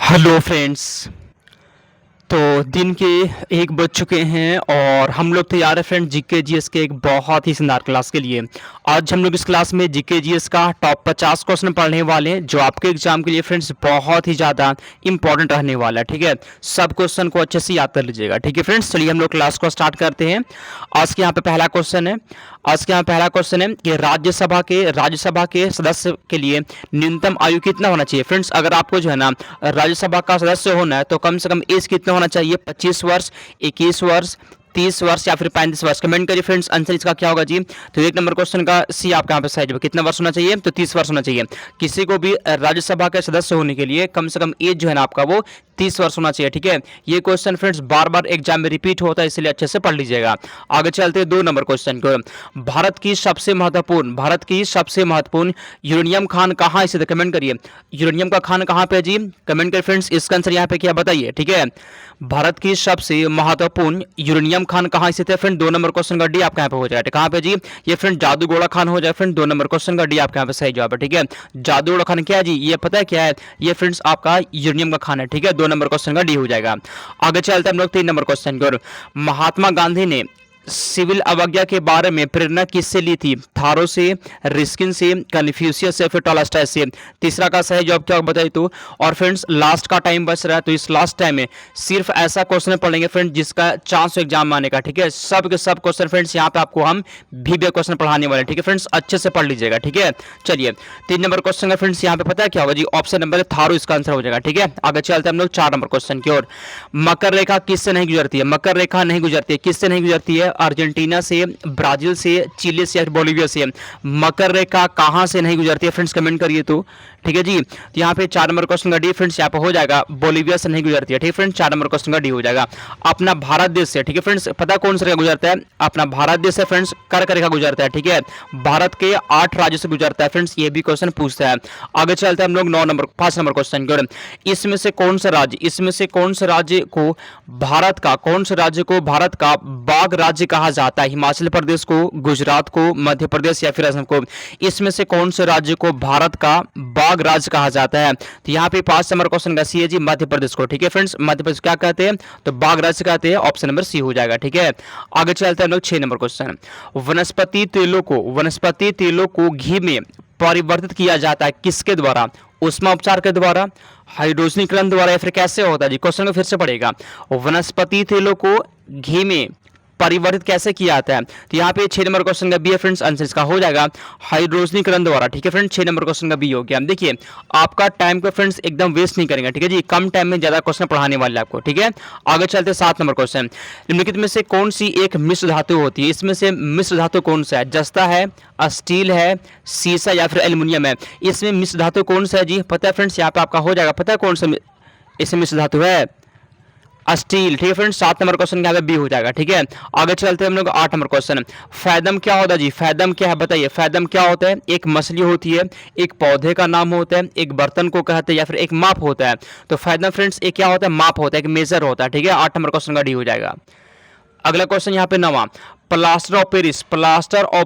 Hello friends. तो दिन के 1 बज चुके हैं और हम लोग तैयार है फ्रेंड जीके जीएस के एक बहुत ही शानदार क्लास के लिए। आज हम लोग इस क्लास में जीके जीएस का टॉप 50 क्वेश्चन पढ़ने वाले हैं जो आपके एग्जाम के लिए फ्रेंड्स बहुत ही ज़्यादा इंपॉर्टेंट रहने वाला है। ठीक है, सब क्वेश्चन को अच्छे से याद कर लीजिएगा। ठीक है फ्रेंड्स, चलिए हम लोग क्लास को स्टार्ट करते हैं। आज के यहाँ पे पहला क्वेश्चन है। आज के यहाँ पहला क्वेश्चन है कि राज्यसभा के सदस्य के लिए न्यूनतम आयु कितना होना चाहिए। फ्रेंड्स, अगर आपको जो है ना राज्यसभा का सदस्य होना है तो कम से कम एज कितना होना चाहिए? 25 वर्ष, 21 वर्ष, 30 वर्ष या फिर 35 वर्ष। कमेंट करिए फ्रेंड्स, आंसर इसका क्या होगा जी। तो 1 नंबर क्वेश्चन का सी आपका यहाँ पे सही जवाब। कितना वर्ष होना चाहिए? तो 30 वर्ष होना चाहिए। किसी को भी राज्यसभा के सदस्य होने के लिए कम से कम एज जो है ना आपका वो 30 वर्ष होना चाहिए। ठीक है, ये क्वेश्चन फ्रेंड्स बार बार एग्जाम में रिपीट होता है, इसलिए अच्छे से पढ़ लीजिएगा। आगे चलते हैं 2 नंबर क्वेश्चन को। भारत की सबसे महत्वपूर्ण यूरेनियम खान कहाँ स्थित है? कमेंट करिए, यूरेनियम का खान कहाँ पे है जी? कमेंट करिए फ्रेंड्स, इसका आंसर यहाँ पे क्या बताइए। ठीक है, भारत की सबसे महत्वपूर्ण यूरेनियम खान कहाँ स्थित है? फ्रेंड 2 नंबर क्वेश्चन का डी आपके यहाँ पे हो जाएगा। कहाँ पे जी? ये फ्रेंड जादूगोड़ा खान हो जाए। फ्रेंड 2 नंबर क्वेश्चन का डी आपके यहाँ पे सही जवाब है। ठीक है, जादूगोड़ा खान क्या है जी? ये पता है क्या है? ये फ्रेंड्स आपका यूरेनियम का खान है। ठीक है, 2 नंबर क्वेश्चन का डी हो जाएगा। आगे चलते हैं हम लोग 3 नंबर क्वेश्चन की ओर। महात्मा गांधी ने सिविल अवज्ञा के बारे में प्रेरणा किससे ली थी? थारो से, रिस्किन से, कन्फ्यूशियस से, फिर टॉलस्टॉय से। तीसरा का सही जवाब क्या बताइए तो। और फ्रेंड्स लास्ट का टाइम बच रहा है, तो इस लास्ट टाइम में सिर्फ ऐसा क्वेश्चन पढ़ेंगे फ्रेंड जिसका चांस एग्जाम में आने का। ठीक है, सब के सब क्वेश्चन फ्रेंड्स यहाँ पे आपको हम वीडियो क्वेश्चन पढ़ाने वाले। ठीक है फ्रेंड्स, अच्छे से पढ़ लीजिएगा। ठीक है, चलिए 3 नंबर क्वेश्चन का फ्रेंड्स यहाँ पे पता है क्या होगा जी? ऑप्शन नंबर थारो इसका आंसर हो जाएगा। ठीक है, आगे चलते हैं हम लोग 4 नंबर क्वेश्चन की ओर। मकर रेखा किससे नहीं गुजरती है? मकर रेखा नहीं गुजरती है, किससे नहीं गुजरती है? अर्जेंटीना से, ब्राजील से, चिली से या बोलिविया से। मकर रेखा कहां से नहीं गुजरती है फ्रेंड्स? कमेंट करिए तो। ठीक है जी, तो यहाँ पे 4 नंबर क्वेश्चन का डी फ्रेंड्स यहाँ पे हो जाएगा, बोलिविया से नहीं गुजरती है। ठीक है फ्रेंड्स, 4 नंबर क्वेश्चन का डी हो जाएगा। अपना भारत देश से, ठीक है फ्रेंड्स, पता कौन सा रेखा गुजरता है? अपना भारत देश से फ्रेंड्स कर्क रेखा गुजरता है। ठीक है, भारत के 8 राज्यों से गुजरता है फ्रेंड्स, ये भी क्वेश्चन पूछता है। आगे चलते हैं हम लोग 5 नंबर क्वेश्चन की ओर। इसमें से कौन सा राज्य को भारत का बाघ राज्य कहा जाता है? हिमाचल प्रदेश को, गुजरात को, मध्य प्रदेश या फिर असम को। इसमें से कौन से राज्य को भारत का बाघ राज्य कहा जाता है? तो यहाँ पे 5 नंबर क्वेश्चन का सी है जी, मध्य प्रदेश को। ठीक है फ्रेंड्स, मध्य प्रदेश क्या कहते हैं? तो बाघ राज्य कहते हैं। ऑप्शन नंबर सी हो जाएगा। ठीक है, आगे चलते हैं हम लोग 6 नंबर क्वेश्चन। वनस्पति तेलों को घी में परिवर्तित किया जाता है किसके द्वारा? उष्मा उपचार के द्वारा, हाइड्रोजनीकरण द्वारा, या फिर कैसे होता है जी? क्वेश्चन को फिर से पढ़ेगा। वनस्पति तेलों को घी में परिवर्तित कैसे किया जाता है? तो यहाँ पे 6 नंबर क्वेश्चन का बी है फ्रेंड्स, आंसर इसका हो जाएगा हाइड्रोजनीकरण द्वारा। ठीक है फ्रेंड्स, 6 नंबर क्वेश्चन का बी हो गया। देखिए आपका टाइम को फ्रेंड्स एकदम वेस्ट नहीं करेंगे। ठीक है जी, कम टाइम में ज्यादा क्वेश्चन पढ़ाने वाले आपको। ठीक है, आगे चलते 7 नंबर क्वेश्चन। निम्नलिखित में से कौन सी एक मिश्र धातु होती है? इसमें से मिश्र धातु कौन सा है? जस्ता है, स्टील है, सीसा या फिर एल्युमिनियम है। इसमें मिश्र धातु कौन सा है जी? पता है फ्रेंड्स, यहाँ पे आपका हो जाएगा। पता है कौन सा इसमें मिश्र धातु है? स्टील। ठीक है फ्रेंड्स, 7 नंबर क्वेश्चन यहाँ पे बी हो जाएगा। ठीक है, आगे चलते हैं हम लोग 8 नंबर क्वेश्चन। फैदम क्या होता है जी? फैदम क्या है बताइए? फैदम क्या होता है? एक मछली होती है, एक पौधे का नाम होता है, एक बर्तन को कहते हैं, या फिर एक माप होता है। तो फैदम फ्रेंड्स एक क्या होता है? माप होता है, एक मेजर होता है। ठीक है, 8 नंबर क्वेश्चन का डी हो जाएगा। अगला क्वेश्चन यहाँ पे 9वां। प्लास्टर ऑफ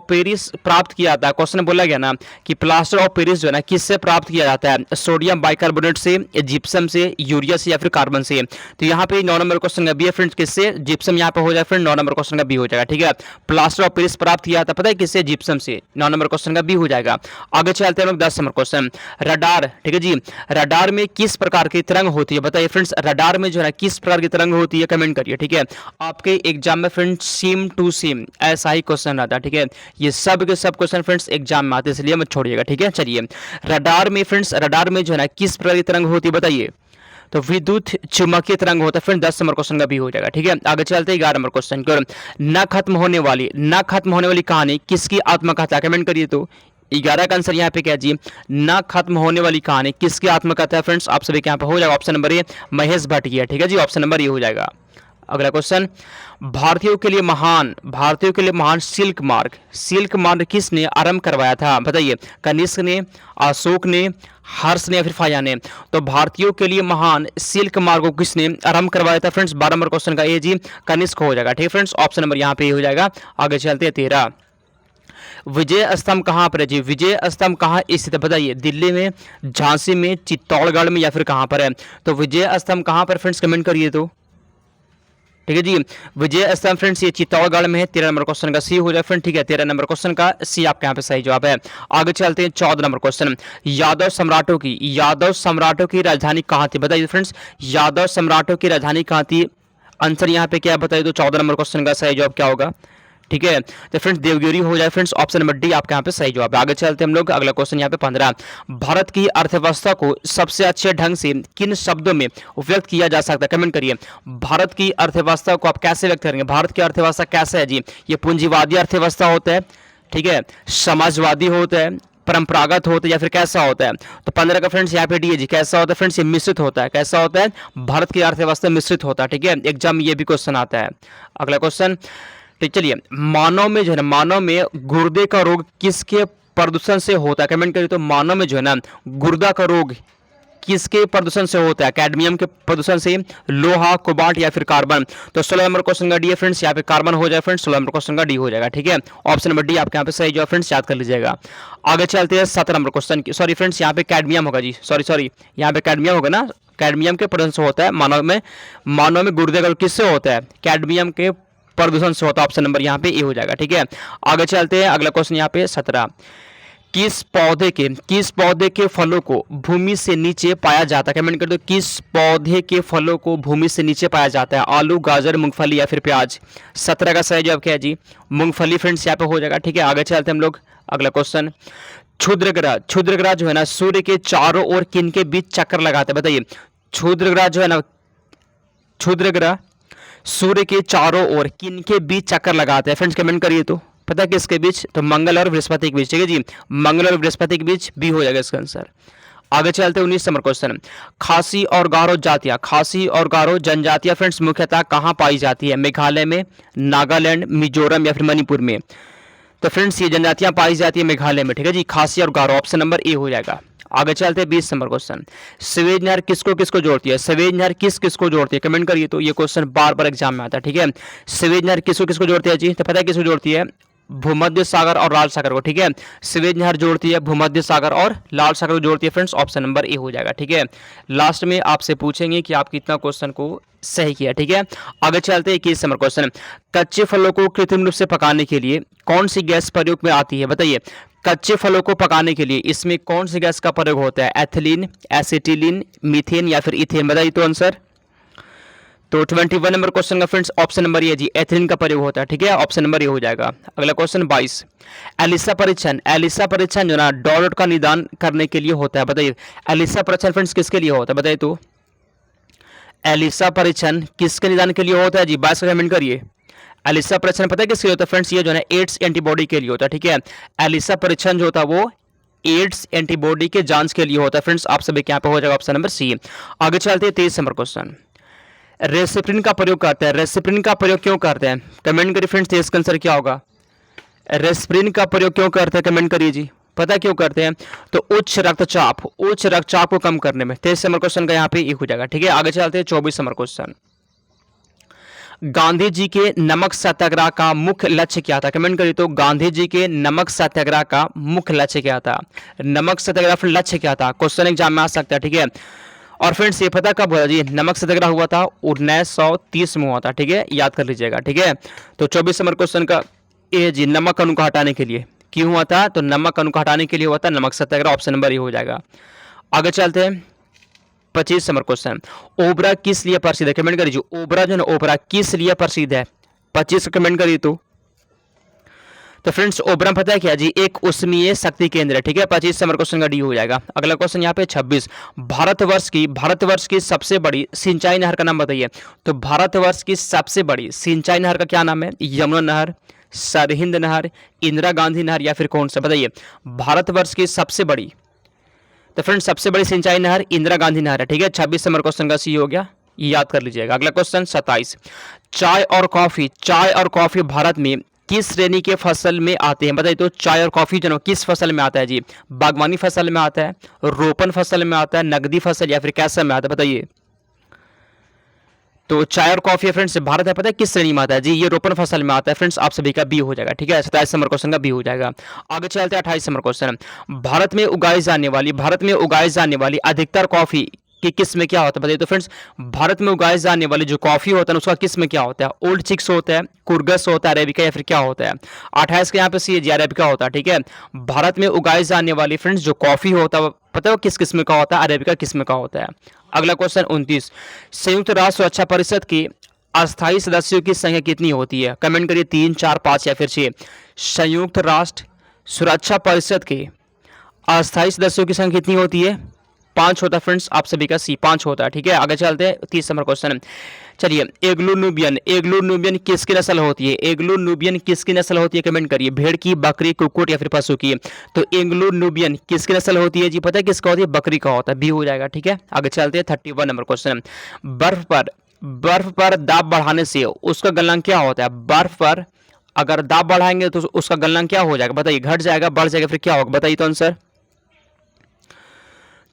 पेरिस प्राप्त किया जाता है। क्वेश्चन बोला गया ना कि प्लास्टर ऑफ पेरिस जो है ना किससे प्राप्त किया जाता है? सोडियम बाइकार्बोनेट से, जिप्सम से, यूरिया से या फिर कार्बन से। तो यहाँ पे 9 नंबर क्वेश्चन का बी है फ्रेंड्स, किससे? जिप्सम यहाँ पे हो जाए फ्रेंड, 9 नंबर क्वेश्चन का बी हो जाएगा। ठीक है, प्लास्टर ऑफ पेरिस प्राप्त किया जाता है, पता है किससे? जिप्सम से। 9 नंबर क्वेश्चन का बी हो जाएगा। आगे चलते हैं लोग 10 नंबर क्वेश्चन। रडार। ठीक है जी, रडार में किस प्रकार की तरंग होती है? बताइए फ्रेंड्स, रडार में जो है किस प्रकार की तरंग होती है? कमेंट करिए। ठीक है, आपके एग्जाम में फ्रेंड्स सेम टू सेम ऐसा ही क्वेश्चन आता है। ठीक है, ये सब के सब क्वेश्चन फ्रेंड्स एग्जाम में आते हैं, इसलिए मत छोड़िएगा। ठीक है, चलिए रडार में फ्रेंड्स, रडार में जो है ना किस प्रकार की तरंग होती है बताइए? तो विद्युत चुम्बकीय तरंग होता है फ्रेंड। 10 नंबर क्वेश्चन का भी हो जाएगा। ठीक है, आगे चलते हैं 11 नंबर क्वेश्चन की ओर। न खत्म होने वाली कहानी किसकी आत्मकथा? कमेंट करिए तो। 11 का आंसर यहाँ पे क्या जी? न खत्म होने वाली कहानी किसकी आत्मकथा है फ्रेंड्स? आप सभी के यहाँ पे हो जाएगा option number A, Mahesh Bhatt की है। ठीक है जी, ऑप्शन नंबर ए हो जाएगा। अगला क्वेश्चन। भारतीयों के लिए महान सिल्क मार्ग किसने आरंभ करवाया था? बताइए, कनिष्क ने, अशोक ने, हर्ष ने या फिर फाया ने। तो भारतीयों के लिए महान सिल्क मार्ग को किसने आरंभ करवाया था फ्रेंड्स? 12 नंबर क्वेश्चन का ए जी, कनिष्क हो जाएगा। ठीक है फ्रेंड्स, ऑप्शन नंबर यहाँ पे हो जाएगा। आगे चलते हैं 13। विजय स्तंभ कहाँ पर है जी? विजय स्तंभ कहाँ स्थित है बताइए? दिल्ली में, झांसी में, चित्तौड़गढ़ में या फिर कहाँ पर है? तो विजय स्तंभ कहाँ पर फ्रेंड्स कमेंट करिए तो। ठीक है जी, विजय स्तंभ फ्रेंड्स ये चित्तौड़गढ़ में है। 13 नंबर क्वेश्चन का सी हो जाए फ्रेंड। ठीक है, 13 नंबर क्वेश्चन का सी आपके यहाँ पे सही जवाब है। आगे चलते हैं 14 नंबर क्वेश्चन। यादव सम्राटों की राजधानी कहाँ थी बताइए फ्रेंड्स? यादव सम्राटों की राजधानी कहाँ थी? आंसर यहाँ पे क्या बताइए तो 14 नंबर क्वेश्चन का सही जवाब क्या होगा? ठीक है, तो फ्रेंड्स देवगिरी हो जाए फ्रेंड्स। ऑप्शन नंबर डी आपके यहाँ पे सही जवाब है। आगे चलते हम लोग, अगला क्वेश्चन यहाँ पे 15। भारत की अर्थव्यवस्था को सबसे अच्छे ढंग से किन शब्दों में व्यक्त किया जा सकता है? कमेंट करिए। भारत की अर्थव्यवस्था को आप कैसे व्यक्त करेंगे? भारत की अर्थव्यवस्था कैसे है जी? ये पूंजीवादी अर्थव्यवस्था होता है, ठीक है, समाजवादी होता है, परंपरागत होता है, या फिर कैसा होता है? तो 15 का फ्रेंड्स यहाँ पे डी है जी। कैसा होता है फ्रेंड्स? ये मिश्रित होता है। कैसा होता है? भारत की अर्थव्यवस्था मिश्रित होता है। ठीक है, एग्जाम में ये भी क्वेश्चन आता है। अगला क्वेश्चन, ठीक, चलिए, मानव में जो है ना, मानव में गुर्दे का रोग किसके प्रदूषण से होता है? कमेंट करिए तो। मानव में जो है ना गुर्दा का रोग किसके प्रदूषण से होता है? कैडमियम के प्रदूषण से, लोहा, कोबाल्ट या फिर कार्बन? तो 16 नंबर क्वेश्चन का डी है फ्रेंड्स। यहाँ पे कार्बन हो जाए फ्रेंड्स। 16 नंबर क्वेश्चन का डी हो जाएगा। ठीक है, ऑप्शन नंबर डी आपके यहाँ पे सही जो फ्रेंड्स, याद कर लीजिएगा। आगे चलते हैं 17 नंबर क्वेश्चन की। सॉरी फ्रेंड्स, यहाँ पे कैडमियम होगा जी। सॉरी, यहाँ पे कैडमियम होगा ना। कैडमियम के प्रदूषण से होता है मानव में गुर्दे का रोग किससे होता है? कैडमियम के प्रदूषण से होता है। ऑप्शन नंबर यहाँ पे ए हो जाएगा। ठीक है, आगे चलते हैं, अगला क्वेश्चन यहाँ पे 17। किस पौधे के फलों को भूमि से नीचे पाया जाता है? कमेंट कर दो। किस पौधे के फलों को भूमि से नीचे पाया जाता है? आलू, गाजर, मूंगफली या फिर प्याज? 17 का सही जवाब क्या है जी? मूंगफली फ्रेंड्स यहाँ पे हो जाएगा। ठीक है, आगे चलते हैं हम लोग, अगला क्वेश्चन। क्षुद्रग्रह जो है ना सूर्य के चारों ओर किन के बीच चक्कर लगाते हैं बताइए? क्षुद्रग्रह जो है ना, क्षुद्रग्रह सूर्य के चारों ओर किन के बीच चक्कर लगाते हैं फ्रेंड्स? कमेंट करिए तो। पता है किसके बीच? तो मंगल और बृहस्पति के बीच। ठीक है जी, मंगल और बृहस्पति के बीच बी हो जाएगा इसका आंसर। आगे चलते हैं 19 नंबर क्वेश्चन। खासी और गारो जनजातियां फ्रेंड्स मुख्यतः कहाँ पाई जाती है? मेघालय में, नागालैंड, मिजोरम या फिर मणिपुर में? तो फ्रेंड्स ये जनजातियां पाई जाती है मेघालय में। ठीक है जी, खासी और गारो, ऑप्शन नंबर ए हो जाएगा। आगे चलते हैं 20 नंबर क्वेश्चन। सवेज नहर किसको किसको जोड़ती है? सवेज नहर किसको जोड़ती है? कमेंट करिए तो। ये क्वेश्चन बार बार एग्जाम में आता है। ठीक है, सवेज नहर किसको किसको जोड़ती है जी? तो पता है किसको जोड़ती है? भूमध्य सागर और लाल सागर को। ठीक है, सवेज नहर जोड़ती है भूमध्य सागर और लाल सागर को जोड़ती है फ्रेंड्स। ऑप्शन नंबर ए हो जाएगा। ठीक है, लास्ट में आपसे पूछेंगे कि आप कितना क्वेश्चन को सही किया। ठीक है, आगे चलते हैं 21 नंबर क्वेश्चन। कच्चे फलों को कृत्रिम रूप से पकाने के लिए कौन सी गैस प्रयोग में आती है बताइए? कच्चे फलों को पकाने के लिए इसमें कौन सी गैस का प्रयोग होता है? एथिलीन, एसिटिलीन, मीथेन या फिर इथेन? बताइए तो आंसर। तो 21 नंबर क्वेश्चन का फ्रेंड्स ऑप्शन नंबर ये जी, एथिलीन का प्रयोग होता है। ठीक है, ऑप्शन नंबर ये हो जाएगा। अगला क्वेश्चन 22। एलिसा परीक्षण जो ना डॉट का निदान करने के लिए होता है बताइए? एलिसा परीक्षण फ्रेंड्स किसके लिए होता है बताइए तो? एलिसा परीक्षण किसके निदान के लिए होता है जी? 22 का कमेंट करिए। एलिसा परीक्षण पता है किसके लिए होता है फ्रेंड्स? ये जो है एड्स एंटीबॉडी के लिए होता है। ठीक है, एलिसा परीक्षण जो होता है वो एड्स एंटीबॉडी के जांच के लिए होता है फ्रेंड्स। आप सभी के यहाँ पे हो जाएगा ऑप्शन नंबर सी। आगे चलते हैं 23 नंबर क्वेश्चन। रेसिप्रिन का प्रयोग करते हैं, रेसिप्रिन का प्रयोग क्यों करते हैं? कमेंट करिए फ्रेंड्स, इसका आंसर क्या होगा? रेस्प्रिन का प्रयोग क्यों करते हैं? कमेंट करिए जी। पता क्यों करते हैं? तो उच्च रक्तचाप को कम करने में। 23 नंबर क्वेश्चन का यहाँ पे एक हो जाएगा। ठीक है, आगे चलते हैं 24 नंबर क्वेश्चन। गांधी जी के नमक सत्याग्रह का मुख्य लक्ष्य क्या था? कमेंट करिए तो। गांधी जी के नमक सत्याग्रह का मुख्य लक्ष्य क्या था? नमक सत्याग्रह फिर लक्ष्य क्या था? क्वेश्चन एग्जाम में आ सकता है। ठीक है, और फ्रेंड्स ये पता कब हुआ जी? नमक सत्याग्रह हुआ था 1930 में हुआ था। ठीक है, याद कर लीजिएगा। ठीक है, तो 24 नंबर क्वेश्चन का ए जी, नमक कानून को हटाने के लिए। क्यों हुआ था? तो नमक कानून को हटाने के लिए हुआ था नमक सत्याग्रह। ऑप्शन नंबर ए हो जाएगा। आगे चलते हैं 25 नंबर क्वेश्चन। ओबरा किस लिए प्रसिद्ध है? कमेंट करिए। ओबरा जो है ओबरा किस लिए प्रसिद्ध है? 25 कमेंट करिए तो फ्रेंड्स ओबरा पता है क्या जी? एक उष्मीय शक्ति केंद्र है। ठीक है, 25 नंबर क्वेश्चन का डी हो जाएगा। अगला क्वेश्चन यहाँ पे 26। भारतवर्ष की सबसे बड़ी सिंचाई नहर का नाम बताइए? तो भारतवर्ष की सबसे बड़ी सिंचाई नहर का क्या नाम है? यमुना नहर, सरहिंद नहर, इंदिरा गांधी नहर या फिर कौन सा? बताइए, भारतवर्ष की सबसे बड़ी। तो फ्रेंड्स सबसे बड़ी सिंचाई नहर इंदिरा गांधी नहर है। ठीक है, 26 नंबर क्वेश्चन का सी हो गया, याद कर लीजिएगा। अगला क्वेश्चन 27। चाय और कॉफी भारत में किस श्रेणी के फसल में आते हैं? बताइए तो। चाय और कॉफी जो किस फसल में आता है जी? बागवानी फसल में आता है, रोपण फसल में आता है, नकदी फसल या फिर कैसा में आता है? बताइए। तो चाय और कॉफी फ्रेंड्स भारत है, पता है किस श्रेणी में आता है जी? ये रोपण फसल में आता है फ्रेंड्स। आप सभी का बी हो जाएगा, ठीक है। 27 नंबर क्वेश्चन का बी हो जाएगा। आगे चलते हैं 28 नंबर क्वेश्चन। भारत में उगाई जाने वाली अधिकतर कॉफी की किस्म क्या होता है बताइए? तो फ्रेंड्स भारत में उगाए जाने वाली जो कॉफी होता है उसका किस्म क्या होता है? ओल्ड चिक्स होता है, कुर्गस होता है, अरेबिका, या फिर क्या होता है? 28 के यहाँ पे सी है जी, अरेबिका होता है, ठीक है। भारत में उगाई जाने वाली फ्रेंड्स जो कॉफी होता है पता है वो किस किस्म का होता है? अरेबिका किस्म का होता है। अगला क्वेश्चन 29, संयुक्त राष्ट्र सुरक्षा परिषद की अस्थायी सदस्यों की संख्या कितनी होती है? कमेंट करिए 3, 4, 5 या फिर 6। संयुक्त राष्ट्र सुरक्षा परिषद के अस्थायी सदस्यों की संख्या कितनी होती है? 5 होता है फ्रेंड्स। आप सभी का सी 5 होता है, ठीक है। आगे चलते हैं 30 नंबर क्वेश्चन। चलिए, एग्लू नूबियन किसकी नस्ल होती है? एग्लू नूबियन किसकी नस्ल होती है? कमेंट करिए। भेड़ की, बकरी, कुक्कुट या फिर पशु की? तो एग्लू नूबियन किसकी नस्ल होती है जी? पता है किसका होती है? बकरी का होता है, बी हो जाएगा, ठीक है। आगे चलते हैं 31 नंबर क्वेश्चन। बर्फ पर दाब बढ़ाने से उसका गलनांक क्या होता है? बर्फ पर अगर दाब बढ़ाएंगे तो उसका गलनांक क्या हो जाएगा बताइए? घट जाएगा, बढ़ जाएगा, फिर क्या होगा बताइए तो आंसर।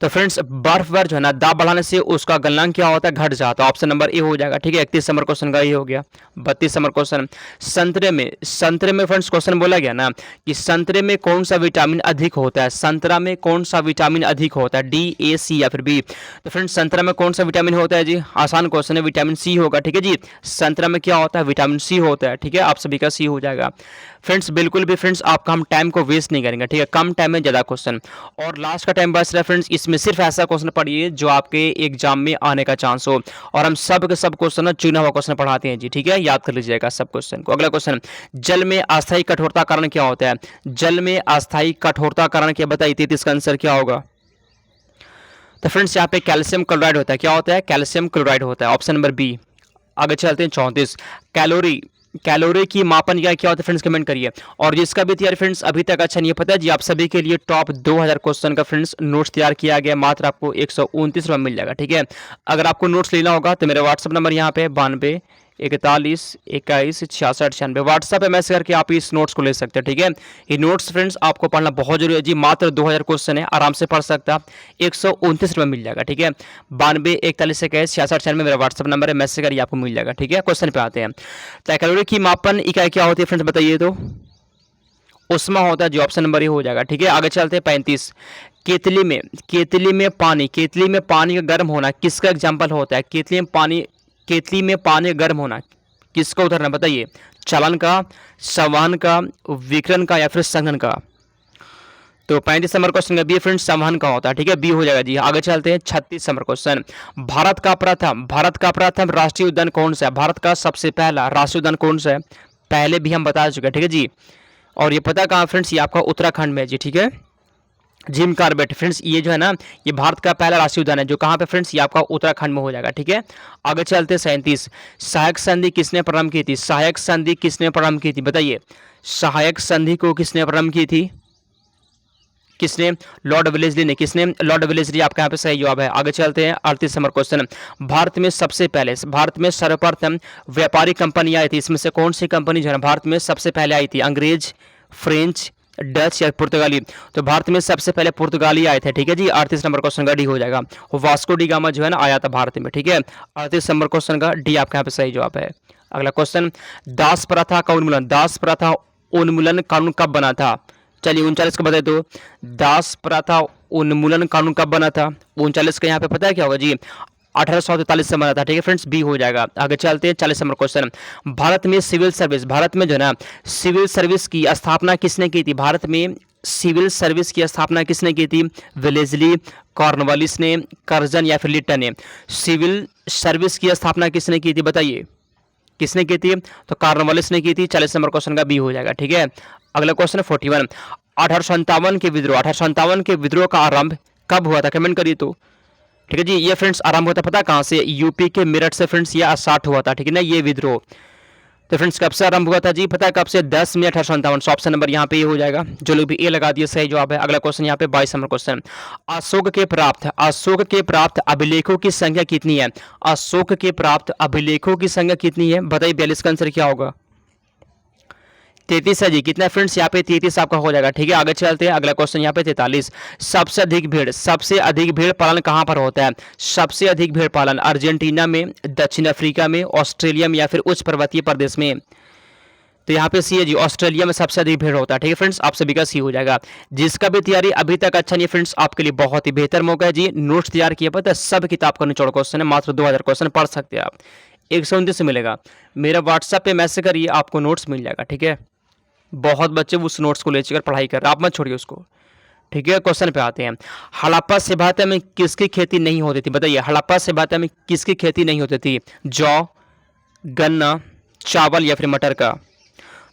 तो फ्रेंड्स बर्फ पर जो है ना दाब बढ़ाने से उसका गलनांक क्या होता है? घट जाता है। ऑप्शन नंबर ए हो जाएगा, ठीक है। 31 नंबर क्वेश्चन का ये हो गया। 32 नंबर क्वेश्चन। संतरे में फ्रेंड्स क्वेश्चन बोला गया ना कि संतरे में कौन सा विटामिन अधिक होता है? संतरा में कौन सा विटामिन अधिक होता है? डी, ए, सी या फिर बी? तो फ्रेंड्स संतरा में कौन सा विटामिन होता है जी? आसान क्वेश्चन है, विटामिन सी होगा, ठीक है जी। संतरा में क्या होता है? विटामिन सी होता है, ठीक है। आप सभी का सी हो जाएगा फ्रेंड्स। बिल्कुल भी फ्रेंड्स आपका हम टाइम को वेस्ट नहीं करेंगे, ठीक है। कम टाइम में ज़्यादा क्वेश्चन और लास्ट का टाइम बच रहा है फ्रेंड्स। इसमें सिर्फ ऐसा क्वेश्चन पढ़िए जो आपके एग्जाम में आने का चांस हो, और हम सब के सब क्वेश्चन ना चुना हुआ क्वेश्चन पढ़ाते हैं जी, ठीक है। याद कर लीजिएगा सब क्वेश्चन को। अगला क्वेश्चन, जल में अस्थायी कठोरता कारण क्या होता है? जल में अस्थायी कठोरता कारण क्या बताइए? 33 का आंसर क्या होगा? तो फ्रेंड्स यहाँ पे कैल्शियम क्लोराइड होता है। क्या होता है? कैल्शियम क्लोराइड होता है, ऑप्शन नंबर बी। आगे चलते हैं 34, कैलोरी की मापन क्या होता है फ्रेंड्स? कमेंट करिए। और जिसका भी तैयार फ्रेंड्स अभी तक अच्छा नहीं पता है जी, आप सभी के लिए टॉप 2000 क्वेश्चन का फ्रेंड्स नोट्स तैयार किया गया, मात्र आपको 129 रुपये मिल जाएगा, ठीक है। अगर आपको नोट्स लेना होगा तो मेरा व्हाट्सअप नंबर यहाँ पे 92 41 21 66 96 व्हाट्सएप पे मैसेज करके आप इस नोट्स को ले सकते हैं, ठीक है। ये नोट्स फ्रेंड्स आपको पढ़ना बहुत जरूरी है जी, मात्र 2000 क्वेश्चन है, आराम से पढ़ सकता है, 129 रुपये मिल जाएगा, ठीक है। 92 41 21 66 96 मेरा व्हाट्सएप नंबर है, मैसेज करिए आपको मिल जाएगा, ठीक है। क्वेश्चन पे आते हैं। तो कैलोरी की मापन इकाई क्या होती है फ्रेंड्स बताइए तो? उष्मा होता है जी, ऑप्शन नंबर ए हो जाएगा, ठीक है। आगे चलते हैं 35, केतली में पानी का गर्म होना किसका एग्जाम्पल होता है? केतली में पानी गर्म होना किसका उदाहरण है बताइए? चलन का, संवहन का, विकिरण का या फिर संघनन का? तो 35 नंबर क्वेश्चन का बी फ्रेंड्स संवहन का होता है, ठीक है, बी हो जाएगा जी। आगे चलते हैं 36 नंबर क्वेश्चन। भारत का प्रथम राष्ट्रीय उद्यान कौन सा है? भारत का सबसे पहला राष्ट्रीय उद्यान कौन सा है? पहले भी हम बता चुके हैं, ठीक है जी। और ये पता कहाँ फ्रेंड्स? ये आपका उत्तराखंड में है जी, ठीक है। जिम कार्बेट फ्रेंड्स ये जो है ना ये भारत का पहला राष्ट्रीय उद्यान है, जो कहाँ पे फ्रेंड्स? ये आपका उत्तराखंड में हो जाएगा, ठीक है। आगे चलते 37, सहायक संधि किसने प्रारंभ की थी? सहायक संधि किसने प्रारंभ की थी बताइए? सहायक संधि को किसने प्रारंभ की थी? किसने? लॉर्ड वेलेस्ली ने। किसने? लॉर्ड वेलेस्ली आपका यहाँ पे सही जवाब है। आगे चलते हैं 38 नंबर क्वेश्चन। भारत में सर्वप्रथम व्यापारिक कंपनी आई थी, इसमें से कौन सी कंपनी जो है भारत में सबसे पहले आई थी? अंग्रेज, फ्रेंच, डच या पुर्तगाली? तो भारत में सबसे पहले पुर्तगाली आए थे, ठीक है जी। 38 नंबर क्वेश्चन का डी हो जाएगा। वास्को डी गामा जो है ना आया था भारत में, ठीक है। 38 नंबर क्वेश्चन का डी आपके यहाँ पे सही जवाब है। अगला क्वेश्चन, दास प्रथा उन्मूलन कानून कब बना था? चलिए 39 का बताए तो दास प्रथा उन्मूलन कानून कब बना था? 39 का यहाँ पे पता है क्या होगा जी? 1843 से बना था, ठीक है फ्रेंड्स, बी हो जाएगा। आगे चलते हैं 40 नंबर क्वेश्चन। भारत में जो है ना सिविल सर्विस की स्थापना किसने की थी? भारत में सिविल सर्विस की स्थापना किसने की थी? वेलेस्ली, कॉर्नवालिस ने, कर्जन या फिर लिट्टन ने? सिविल सर्विस की स्थापना किसने की थी बताइए? किसने की थी? तो कॉर्नवालिस ने की थी। 40 नंबर क्वेश्चन का बी हो जाएगा, ठीक है। अगला क्वेश्चन 41, 1857 के विद्रोह का आरंभ कब हुआ था? कमेंट करिए तो, ठीक है जी। ये फ्रेंड्स आरंभ हुआ था पता कहाँ से? यूपी के मेरठ से फ्रेंड्स ये स्टार्ट हुआ था, ठीक है ना, ये विद्रोह। तो फ्रेंड्स कब से आरंभ हुआ था जी? पता है कब से? 10 मई 1857। ऑप्शन नंबर यहाँ पे ये हो जाएगा, जो लोग भी ए लगा दिए सही जवाब है। अगला क्वेश्चन यहाँ पे 22 नंबर क्वेश्चन। अशोक के प्राप्त अभिलेखों की संख्या कितनी है? अशोक के प्राप्त अभिलेखों की संख्या कितनी है बताइए? 42 का आंसर क्या होगा? 33 है जी। कितना फ्रेंड्स यहाँ पे 33 आपका हो जाएगा। ठीक है, आगे चलते हैं। अगला क्वेश्चन यहाँ पे 43। सबसे अधिक भेड़ पालन कहाँ पर होता है? सबसे अधिक भेड़ पालन अर्जेंटीना में, दक्षिण अफ्रीका में, ऑस्ट्रेलिया में या फिर उच्च पर्वतीय प्रदेश में। तो यहाँ पे सी है जी, ऑस्ट्रेलिया में सबसे अधिक भेड़ होता है। ठीक है फ्रेंड्स, आप सभी का सी हो जाएगा। जिसका भी तैयारी अभी तक अच्छा नहीं फ्रेंड्स, आपके लिए बहुत ही बेहतर मौका है जी। नोट्स तैयार किए, पता है सब किताब का निचोड़ क्वेश्चन है, मात्र 2000 क्वेश्चन पढ़ सकते हैं आप। 129 मिलेगा। मेरा व्हाट्सएप पे मैसेज करिए, आपको नोट्स मिल जाएगा। ठीक है, बहुत बच्चे उस नोट्स को लेकर पढ़ाई कर रहे हैं, आप मत छोड़िए उसको। ठीक है, क्वेश्चन पे आते हैं। हड़प्पा सभ्यता में किसकी खेती नहीं होती थी? बताइए, हड़प्पा सभ्यता में किसकी खेती नहीं होती थी? जौ, गन्ना, चावल या फिर मटर का?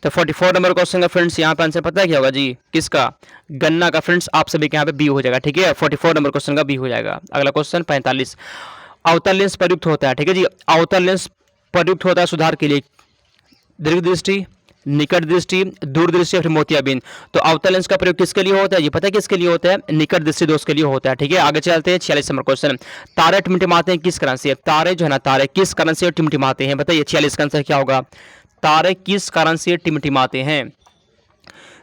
तो 44 नंबर क्वेश्चन का फ्रेंड्स यहाँ पे आंसर पता है क्या होगा जी? किसका? गन्ना का। फ्रेंड्स आप सभी के यहाँ पे बी हो जाएगा। ठीक है, 44 नंबर क्वेश्चन का बी हो जाएगा। अगला क्वेश्चन 45। अवतल लेंस प्रयुक्त होता है। ठीक है जी, अवतल लेंस प्रयुक्त होता है सुधार के लिए दीर्घ दृष्टि, निकट दृष्टि, दूर दृष्टि या फिर मोतियाबिंद। तो अवतल लेंस का प्रयोग किसके लिए होता है? ये पता है किसके लिए होता है? निकट दृष्टि दोष के लिए होता है। ठीक है, आगे चलते हैं। 46 नंबर क्वेश्चन। तारे टिमटिमाते हैं किस कारण से? तारे जो है ना, तारे किस कारण से टिमटिमाते हैं? बताइए, 46 का आंसर क्या होगा? तारे किस कारण से टिमटिमाते हैं?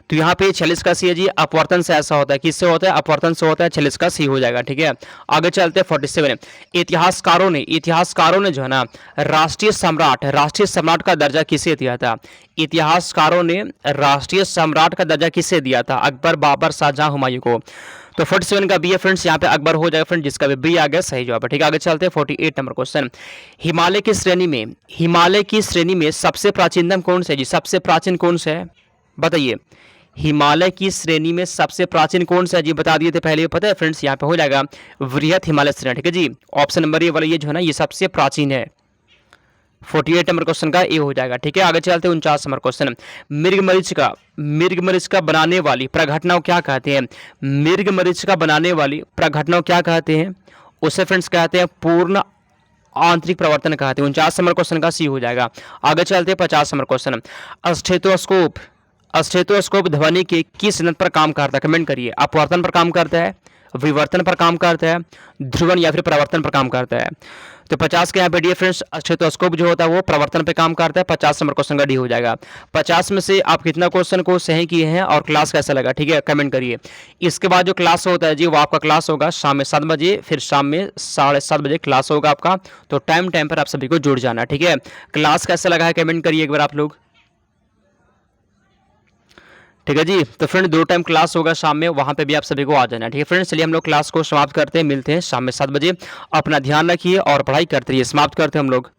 तो यहाँ पे 46 का सी है जी, अपवर्तन से ऐसा होता है। किससे होता है? अपवर्तन से होता है। 46 का सी हो जाएगा। ठीक है, आगे चलते हैं। 47। इतिहासकारों ने जो है ना, राष्ट्रीय सम्राट का दर्जा किसे दिया था? इतिहासकारों ने राष्ट्रीय सम्राट का दर्जा किसे दिया था? अकबर, बाबर, शाहजहां, हुमायूं को। तो 47 का बी है फ्रेंड्स, यहाँ पे अकबर हो जाएगा फ्रेंड, जिसका भी बी आ गया सही जवाब है। ठीक है, आगे चलते हैं। 48 नंबर क्वेश्चन। हिमालय की श्रेणी में सबसे प्राचीनतम कौन सा है जी? सबसे प्राचीन कौन सा है बताइए? हिमालय की श्रेणी में सबसे प्राचीन कौन सा है जी? बता दिए थे पहले, पता है फ्रेंड्स, यहाँ पे हो जाएगा वृहत हिमालय श्रेणी। ठीक है जी, ऑप्शन नंबर ए वाला ये जो है ना, ये सबसे प्राचीन है। 48 नंबर क्वेश्चन का ए हो जाएगा। ठीक है, आगे चलते हैं। 49 नंबर क्वेश्चन। मिर्ग मरीच का बनाने वाली प्रघटना क्या कहते हैं? मिर्ग मरीच का बनाने वाली प्रघटना क्या कहते हैं? उसे फ्रेंड्स कहते हैं पूर्ण आंतरिक प्रवर्तन कहते हैं। 49 नंबर क्वेश्चन का सी हो जाएगा। आगे चलते हैं। 50 नंबर क्वेश्चन। स्टेथोस्कोप ध्वनि के किस नट पर काम करता है? कमेंट करिए। अपवर्तन पर काम करता है, विवर्तन पर काम करता है, ध्रुवन या फिर प्रवर्तन पर काम करता है? तो 50 के यहाँ पे डी फ्रेंड्स, स्टेथोस्कोप जो होता है वो प्रवर्तन पे काम करता है। 50 नंबर क्वेश्चन का डी हो जाएगा। 50 में से आप कितना क्वेश्चन को सही किए हैं और क्लास कैसा लगा? ठीक है, कमेंट करिए। इसके बाद जो क्लास होता है जी, वो आपका क्लास होगा शाम में 7 बजे, फिर शाम में 7:30 बजे क्लास होगा आपका। तो टाइम पर आप सभी को जुड़ जाना। ठीक है, क्लास कैसा लगा है कमेंट करिए एक बार आप लोग। ठीक है जी, तो फ्रेंड 2 टाइम क्लास होगा शाम में, वहां पे भी आप सभी को आ जाना। ठीक है फ्रेंड्स, चलिए हम लोग क्लास को समाप्त करते हैं, मिलते हैं शाम में 7 बजे। अपना ध्यान रखिए और पढ़ाई करते रहिए। समाप्त करते हैं हम लोग।